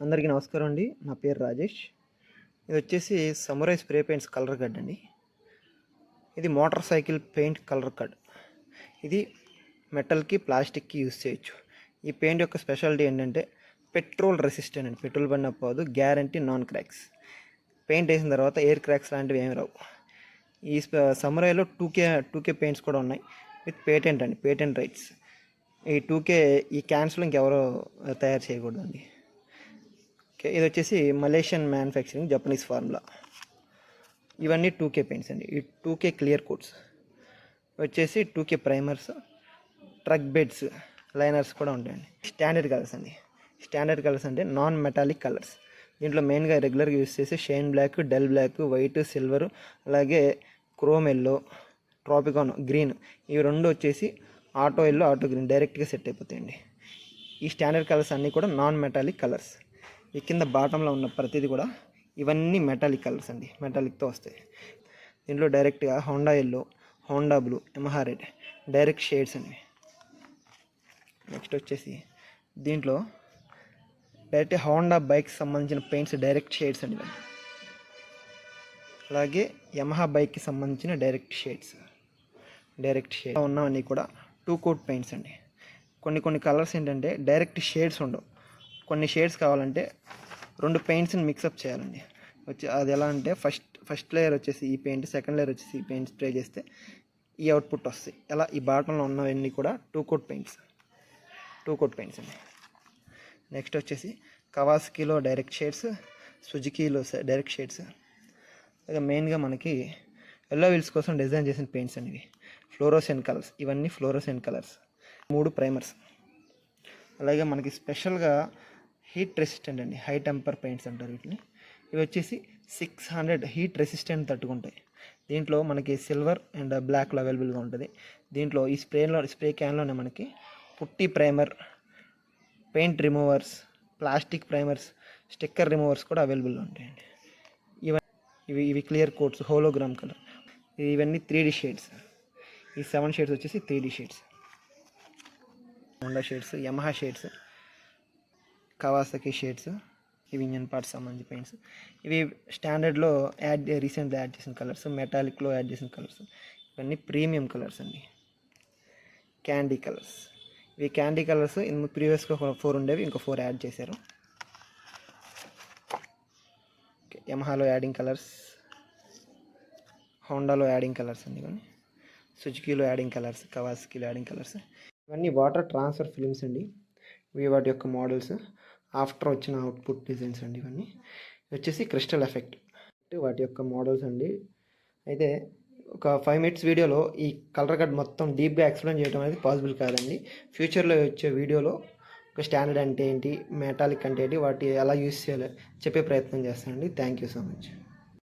అందరికీ నమస్కారం అండి. నా పేరు రాజేష్. ఇది వచ్చేసి సమురై స్ప్రే పెయింట్స్ కలర్ కడ్ అండి. ఇది మోటార్ సైకిల్ పెయింట్ కలర్ కడ్. ఇది మెటల్కి ప్లాస్టిక్కి యూజ్ చేయొచ్చు. ఈ పెయింట్ యొక్క స్పెషాలిటీ ఏంటంటే పెట్రోల్ రెసిస్టెంట్ అండి. పెట్రోల్ పడిన పోదు, గ్యారంటీ నాన్ క్రాక్స్. పెయింట్ వేసిన తర్వాత ఎయిర్ క్రాక్స్ లాంటివి ఏమి రావు. ఈ సమురైలో 2K పెయింట్స్ కూడా ఉన్నాయి విత్ పేటెంట్ అండి, పేటెంట్ రైట్స్. ఈ 2K ఈ క్యాన్స్లో ఇంకెవరో తయారు చేయకూడదండి. ఓకే, ఇది వచ్చేసి మలేషియన్ మ్యానుఫ్యాక్చరింగ్, జపనీస్ ఫార్ములా. ఇవన్నీ 2K పెయింట్స్ అండి. ఈ 2K క్లియర్ కోట్స్ వచ్చేసి 2K primers, truck beds, liners కూడా ఉంటాయండి. స్టాండర్డ్ కలర్స్ అండి. స్టాండర్డ్ కలర్స్ అంటే నాన్ మెటాలిక్ కలర్స్. దీంట్లో మెయిన్గా రెగ్యులర్గా యూజ్ చేసే shine black, dull black, white, silver, అలాగే క్రోమ్ ఎల్లో, ట్రాపికాన్ గ్రీన్, ఇవి రెండు వచ్చేసి ఆటో ఎల్లో, ఆటో గ్రీన్ డైరెక్ట్గా సెట్ అయిపోతాయండి. ఈ స్టాండర్డ్ కలర్స్ అన్నీ కూడా నాన్ మెటాలిక్ కలర్స్. ఈ కింద బాటంలో ఉన్న ప్రతిదీ కూడా ఇవన్నీ మెటాలిక్ కలర్స్ అండి, మెటాలిక్తో వస్తాయి. దీంట్లో డైరెక్ట్గా Honda yellow, Honda blue, Yamaha red direct shades అండి. నెక్స్ట్ వచ్చేసి దీంట్లో డైరెక్ట్ హోండా బైక్కి సంబంధించిన పెయింట్స్ డైరెక్ట్ షేడ్స్ అండి. అలాగే యమహా బైక్కి సంబంధించిన డైరెక్ట్ షేడ్ ఉన్నవన్నీ కూడా 2 కోట్ పెయింట్స్ అండి. కొన్ని కలర్స్ ఏంటంటే డైరెక్ట్ షేడ్స్ ఉండవు. కొన్ని షేడ్స్ కావాలంటే 2 పెయింట్స్ని మిక్సప్ చేయాలండి. అది ఎలా అంటే ఫస్ట్ లేయర్ వచ్చేసి ఈ పెయింట్, సెకండ్ లేయర్ వచ్చేసి ఈ పెయింట్ స్ప్రే చేస్తే ఈ అవుట్పుట్ వస్తాయి. అలా ఈ బాటంలో ఉన్నవన్నీ కూడా 2 కోట్ పెయింట్స్ అండి. నెక్స్ట్ వచ్చేసి కవాసకీలో డైరెక్ట్ షేడ్స్, సుజుకీలో డైరెక్ట్ షేడ్స్. అలాగే మెయిన్గా మనకి ఎల్లో వీల్స్ కోసం డిజైన్ చేసిన పెయింట్స్ అండి. ఇవి ఫ్లోరోసెంట్ కలర్స్, ఇవన్నీ ఫ్లోరోసెంట్ కలర్స్. 3 ప్రైమర్స్. అలాగే మనకి స్పెషల్గా హీట్ రెసిస్టెంట్ అండి, హై టెంపర్ పెయింట్స్ అంటారు వీటిని. ఇవి వచ్చేసి 600 హీట్ రెసిస్టెంట్ తట్టుకుంటాయి. దీంట్లో మనకి సిల్వర్ అండ్ బ్లాక్లో అవైలబుల్గా ఉంటుంది. దీంట్లో ఈ స్ప్రే క్యాన్లోనే మనకి పుట్టి primer, paint removers, plastic primers, sticker removers కూడా అవైలబుల్గా ఉంటాయండి. ఇవి క్లియర్ కోట్స్, హోలోగ్రామ్ కలర్. ఇవన్నీ 3D షేడ్స్. ఈ 7 షేడ్స్ వచ్చేసి 3D shades. Honda shades, Yamaha shades, Kawasaki shades. ఇవి ఇంజన్ పార్ట్స్ సంబంధించిన పెయింట్స్. ఇవి స్టాండర్డ్లో రీసెంట్గా యాడ్ చేసిన కలర్స్, మెటాలిక్లో యాడ్ చేసిన కలర్స్. ఇవన్నీ ప్రీమియం కలర్స్ అండి, క్యాండీ కలర్స్. ఇవి క్యాండీ కలర్స్. ప్రీవియస్గా 4 ఉండేవి, ఇంకా 4 యాడ్ చేశారు. యమహాలో యాడింగ్ కలర్స్, హోండాలో యాడింగ్ కలర్స్ అండి. ఇవన్నీ సుజుకీలో యాడింగ్ కలర్స్, కవాసకీలో యాడింగ్ కలర్స్. ఇవన్నీ వాటర్ ట్రాన్స్ఫర్ ఫిల్మ్స్ అండి. ఇవి వాటి యొక్క మోడల్స్, ఆఫ్టర్ వచ్చిన అవుట్పుట్ డిజైన్స్ అండి. ఇవన్నీ వచ్చేసి క్రిస్టల్ ఎఫెక్ట్ వాటి యొక్క మోడల్స్ అండి. అయితే ఒక 5 minutes వీడియోలో ఈ కలర్ కట్ మొత్తం డీప్గా ఎక్స్ప్లెయిన్ చేయడం అనేది పాసిబుల్ కాదండి. ఫ్యూచర్లో వచ్చే వీడియోలో ఒక స్టాండర్డ్ అంటే ఏంటి, మెటాలిక్ అంటే ఏంటి, వాటి ఎలా యూస్ చేయాలో చెప్పే ప్రయత్నం చేస్తానండి. Thank you so much.